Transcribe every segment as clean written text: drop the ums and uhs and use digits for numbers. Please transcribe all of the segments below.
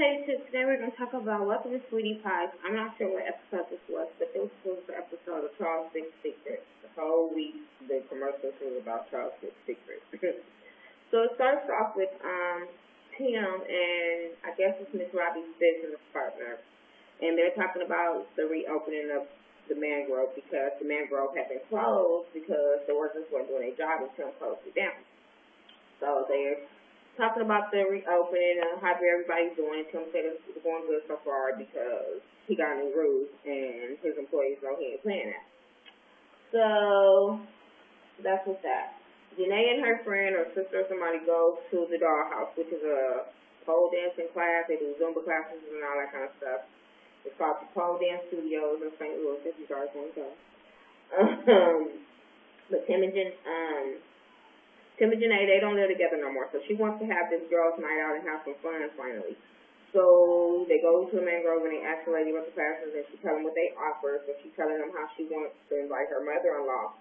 Hey, so today we're going to talk about Welcome to Sweetie Pies. I'm not sure what episode this was, but this was the episode of Charles' Big Secret. The whole week, the commercials was about Charles' Big Secret. So it starts off with Tim and I guess it's Miss Robbie's business partner. And they're talking about the reopening of the mangrove because the mangrove had been closed because the workers weren't doing their job and Tim closed it down. So they're talking about the reopening and how everybody's doing. Tim said it's going good so far because he got new rules and his employees know he ain't playing that. So that's what's that. Janae and her friend or sister or somebody go to the dollhouse, which is a pole dancing class. They do Zumba classes and all that kind of stuff. It's called the Pole Dance Studios in St. Louis, if you guys want to go. But Tim and Janae, they don't live together no more, so she wants to have this girls' night out and have some fun finally. So they go to the mangrove and they ask the lady about the classes, and she tell them what they offer. So she's telling them how she wants to invite her mother-in-law,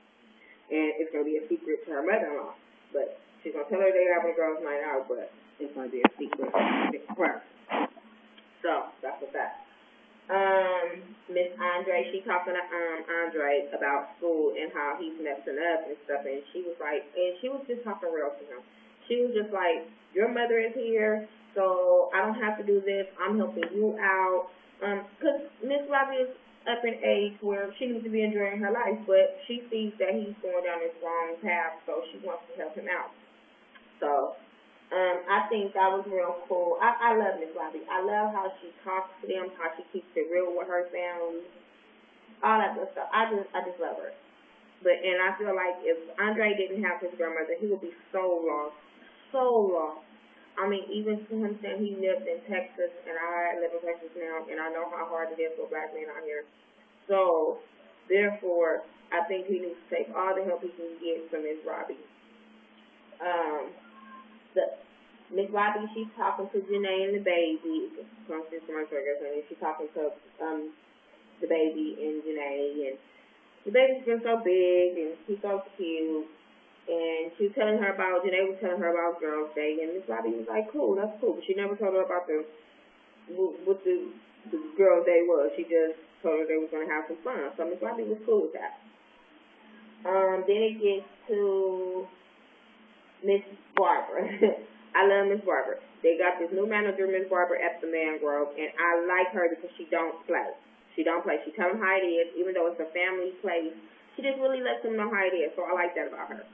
and it's going to be a secret to her mother-in-law. But she's going to tell her they're having a girls' night out, but it's going to be a secret to her. So that's what's that. Miss Andre, she talking to Andre about school and how he's messing up and stuff, and she was like, and she was just talking real to him. She was just like, your mother is here, so I don't have to do this. I'm helping you out. Because Miss Robbie is up in age where she needs to be enjoying her life, but she sees that he's going down this wrong path, so she wants to help him out. So I think that was real cool. I love Miss Robbie. I love how she talks to them, how she keeps it real with her family, all that good stuff. I just love her. And I feel like if Andre didn't have his grandmother, he would be so lost, so lost. I mean, even for him saying he lived in Texas, and I live in Texas now, and I know how hard it is for black men out here. So, therefore, I think he needs to take all the help he can get from Miss Robbie. Miss Robbie, she's talking to Janae and the baby. She's talking to the baby and Janae, and the baby's been so big and he's so cute. And she was telling her about, Janae was telling her about Girls' Day, and Miss Robbie was like, cool, that's cool. But she never told her about what the Girls' Day was. She just told her they was going to have some fun. So Miss Robbie was cool with that. Then it gets to Miss Barbara. I love Miss Barbara. They got this new manager, Miss Barbara, at the Mangrove, and I like her because she don't play. She don't play. She tell them how it is, even though it's a family place. She just really lets them know how it is, so I like that about her.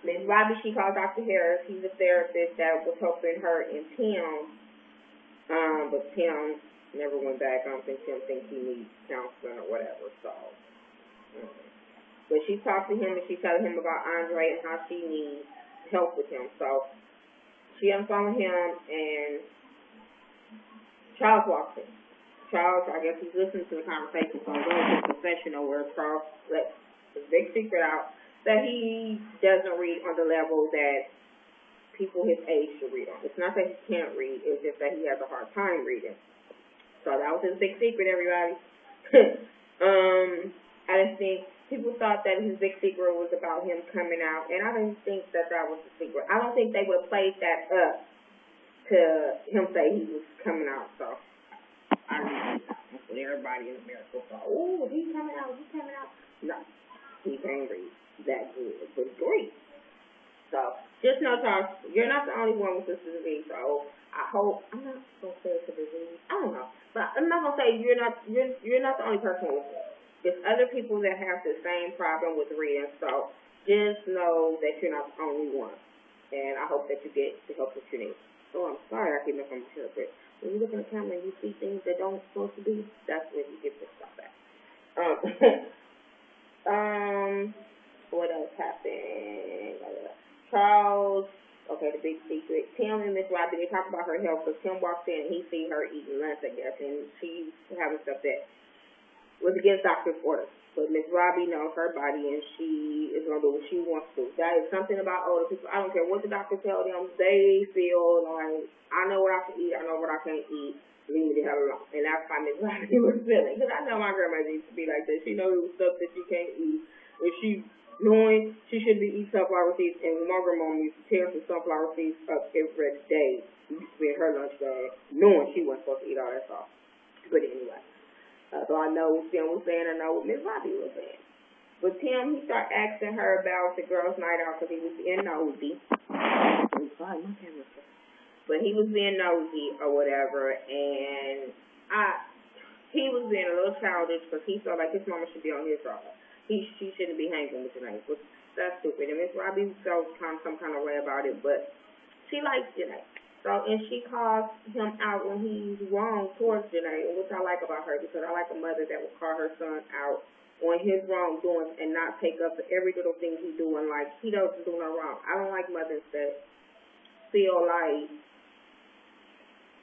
Miss Robbie, she called Dr. Harris. He's a therapist that was helping her and Tim, but Tim never went back. I don't think Tim thinks he needs counseling or whatever, so... But she talked to him and she telling him about Andre and how she needs help with him. So she on the phone with him and Charles walks in. Charles, I guess he's listening to the conversation, so I'm going to the confessional where Charles lets his big secret out that he doesn't read on the level that people his age should read on. It's not that he can't read, it's just that he has a hard time reading. So that was his big secret, everybody. I just think people thought that his big secret was about him coming out, and I didn't think that was the secret. I don't think they would have played that up to him say he was coming out, so I don't know. That's what everybody in America thought. Oh, he's coming out, No, he can't read that good, but great. So, just know, Charles, you're not the only one with this disease, so I hope, I'm not going to say it's a disease, I don't know, but I'm not going to say you're not the only person with it. There's other people that have the same problem with reading, so just know that you're not the only one. And I hope that you get the help that you need. Oh, I'm sorry I keep making sure, but when you look in the camera and you see things that don't supposed to be, that's when you get this stuff back. What else happened? Charles, okay, the big secret. Tim and Miss Robbie, they talk about her health, because Tim walks in and he sees her eating lunch, I guess, and she's having stuff that was against doctor's orders. But Miss Robbie knows her body, and she is going to do what she wants to. That is something about older people. I don't care what the doctor tells them. They feel like, I know what I can eat. I know what I can't eat. Leave me the hell alone. And that's how Miss Robbie was feeling. Because I know my grandmother used to be like that. She knows it was stuff that you can't eat. And she knowing she shouldn't be eating sunflower seeds, and my grandma used to tear some sunflower seeds up every day. We used to be in her lunch bag, knowing she wasn't supposed to eat all that stuff. But anyway, so I know what Tim was saying, I know what Miss Robbie was saying. But Tim, he started asking her about the girls' night out because he was being nosy. I'm sorry, my camera's stuck. But he was being nosy or whatever, and he was being a little childish because he felt like his mama should be on his side. She shouldn't be hanging with Janae. But that's stupid. And Miss Robbie felt some kind of way about it, but she likes Janae. So, and she calls him out when he's wrong towards Janae, which I like about her because I like a mother that will call her son out on his wrongdoings and not take up for every little thing he's doing. Like, he doesn't do no wrong. I don't like mothers that feel like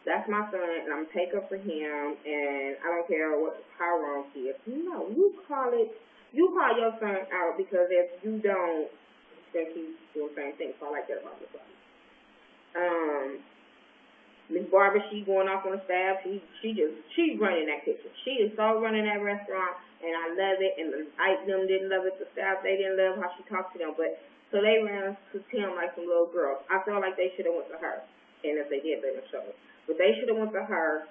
that's my son, and I'm going to take up for him, and I don't care how wrong he is. No, you call your son out because if you don't, then he's doing the same thing. So I like that about Miss Barbara. Miss Barbara, she going off on the staff. She's running that kitchen. She is so running that restaurant, and I love it. And them didn't love it. The staff, they didn't love how she talked to them. But so they ran to Tim like some little girls. I feel like they should have went to her, and if they did, they didn't show it. But they should have went to her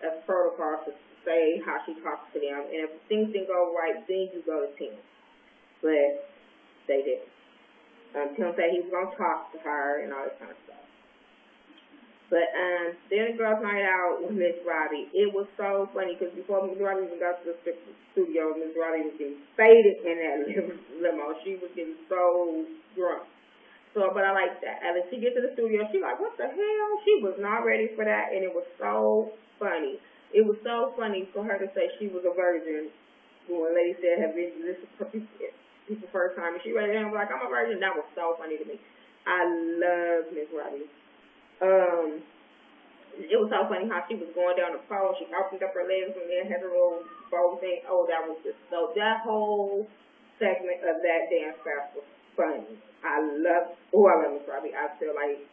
as protocol to say how she talks to them. And if things didn't go right, then you go to Tim. But they didn't. Tim said he was going to talk to her and all this kind of stuff. But then the girls' night out with Miss Robbie, it was so funny because before Miss Robbie even got to the studio, Miss Robbie was getting faded in that limo. She was getting so drunk. So, but I like that. And when she gets to the studio, she's like, what the hell? She was not ready for that, and it was so funny. It was so funny for her to say she was a virgin when a lady said, have been this is people's first time, and she read it and was like, I'm a virgin. That was so funny to me. I love Miss Robbie. It was so funny how she was going down the pole. She opened up her legs and then had her little bow thing. Oh, that was just so. That whole segment of that dance class was funny. I love Miss Robbie. I feel like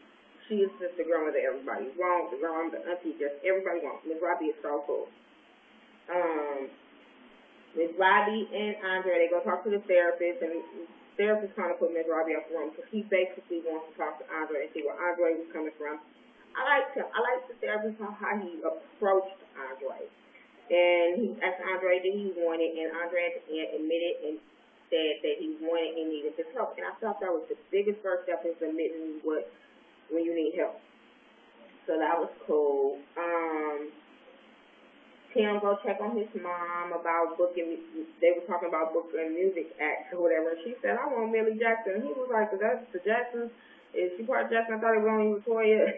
she is just the grandma that everybody wants, the grandma, the auntie, just everybody wants. Miss Robbie is so cool. Miss Robbie and Andre, they go talk to the therapist, and the therapist kind of put Miss Robbie up the room because he basically wants to talk to Andre and see where Andre was coming from. I liked him. I liked the therapist how he approached Andre. And he asked Andre did he want it, and Andre at the end admitted and said that he wanted and needed his help. And I thought that was the biggest first step is admitting when you need help. So that was cool. Tim go check on his mom about booking. They were talking about booking music acts or whatever. And she said, I want Millie Jackson. And he was like, that's the Jacksons. Is she part of Jackson? I thought it was only Latoya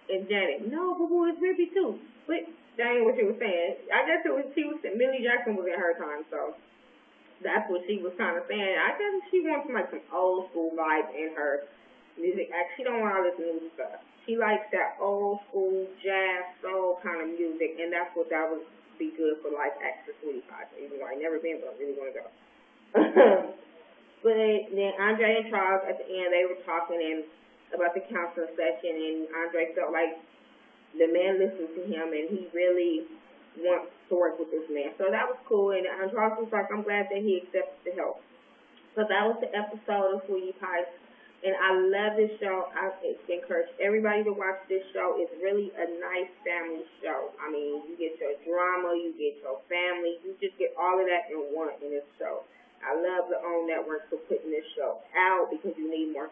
and Janet. No, boo-boo, it's Rippy too. But that ain't what she was saying. I guess Millie Jackson was in her time, so that's what she was kind of saying. I guess she wants like some old school vibe in her music act. She don't want all this new stuff. She likes that old school jazz soul kind of music, and that's what that would be good for life acts for Sweetie Pie. Even though I never been, but I really want to go. But then Andre and Charles at the end, they were talking about the counseling session, and Andre felt like the man listened to him, and he really wants to work with this man. So that was cool, and Charles was like, I'm glad that he accepted the help. So that was the episode of Sweetie Pie. And I love this show. I encourage everybody to watch this show. It's really a nice family show. I mean, you get your drama, you get your family, you just get all of that in one in this show. I love the OWN network for putting this show out because you need more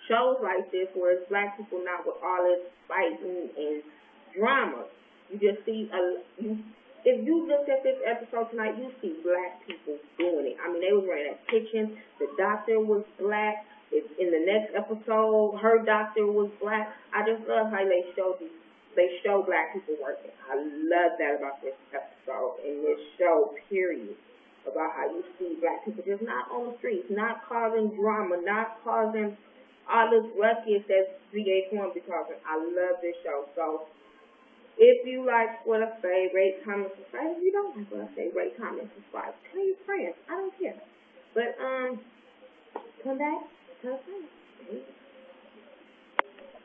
shows like this where it's black people not with all this fighting and drama. You just see if you look at this episode tonight, you see black people doing it. I mean, they was running that kitchen. The doctor was black. In the next episode, her doctor was black. I just love how they show black people working. I love that about this episode and this show, period, about how you see black people just not on the streets, not causing drama, not causing all this ruckus that VH1 be causing. I love this show. So if you like what I say, rate, comment, subscribe. If you don't like what I say, rate, comment, subscribe. Tell your friends. I don't care. But come back. Tell friends.